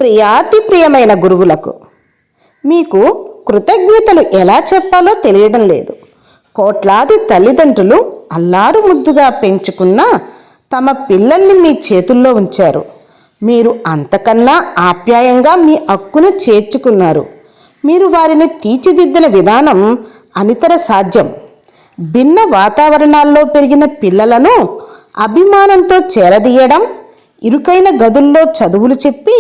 ప్రియాతి ప్రియమైన గురువులకు మీకు కృతజ్ఞతలు ఎలా చెప్పాలో తెలియడం లేదు. కోట్లాది తల్లిదండ్రులు అల్లారు ముద్దుగా పెంచుకున్న తమ పిల్లల్ని మీ చేతుల్లో ఉంచారు. మీరు అంతకన్నా ఆప్యాయంగా మీ హక్కును చేర్చుకున్నారు. మీరు వారిని తీర్చిదిద్దిన విధానం అనితర సాధ్యం. భిన్న వాతావరణాల్లో పెరిగిన పిల్లలను అభిమానంతో చేరదీయడం, ఇరుకైన గదుల్లో చదువులు చెప్పి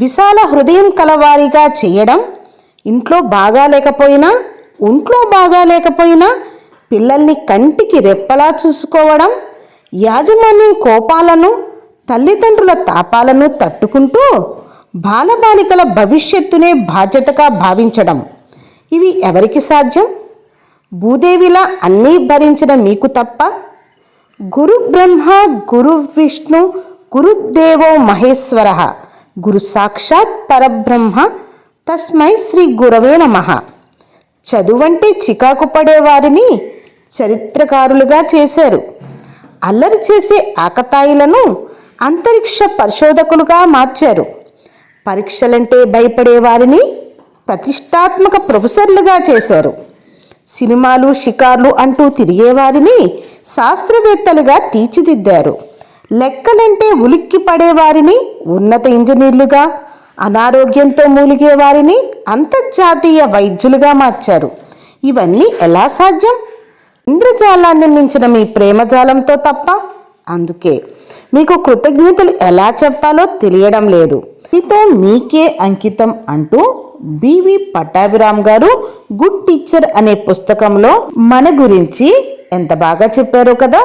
విశాల హృదయం కలవారిగా చేయడం, ఇంట్లో బాగాలేకపోయినా పిల్లల్ని కంటికి రెప్పలా చూసుకోవడం, యాజమాన్యం కోపాలను తల్లిదండ్రుల తాపాలను తట్టుకుంటూ బాలబాలికల భవిష్యత్తునే బాధ్యతగా భావించడం, ఇవి ఎవరికి సాధ్యం? భూదేవిలా అన్నీ భరించిన మీకు తప్ప. గురు బ్రహ్మ గురు విష్ణు గురుదేవో మహేశ్వర గురు సాక్షాత్ పరబ్రహ్మ తస్మై శ్రీ గురవే నమః. చదువంటే చికాకు పడేవారిని చరిత్రకారులుగా చేశారు. అల్లరి చేసే ఆకతాయిలను అంతరిక్ష పరిశోధకులుగా మార్చారు. పరీక్షలంటే భయపడేవారిని ప్రతిష్టాత్మక ప్రొఫెసర్లుగా చేశారు. సినిమాలు షికార్లు అంటూ తిరిగేవారిని శాస్త్రవేత్తలుగా తీర్చిదిద్దారు. లెక్కలంటే ఉలిక్కి పడేవారిని ఉన్నత ఇంజనీర్లుగా, అనారోగ్యంతో మూలిగే వారిని అంతర్జాతీయ వైద్యులుగా మార్చారు. ఇవన్నీ ఎలా సాధ్యం? ఇంద్రజాలాన్ని మించిన మీ ప్రేమజాలంతో తప్ప. అందుకే మీకు కృతజ్ఞతలు ఎలా చెప్పాలో తెలియడం లేదు. మీతో మీకే అంకితం అంటూ బివి పట్టాభిరామ్ గారు గుడ్ టీచర్ అనే పుస్తకంలో మన గురించి ఎంత బాగా చెప్పారో కదా.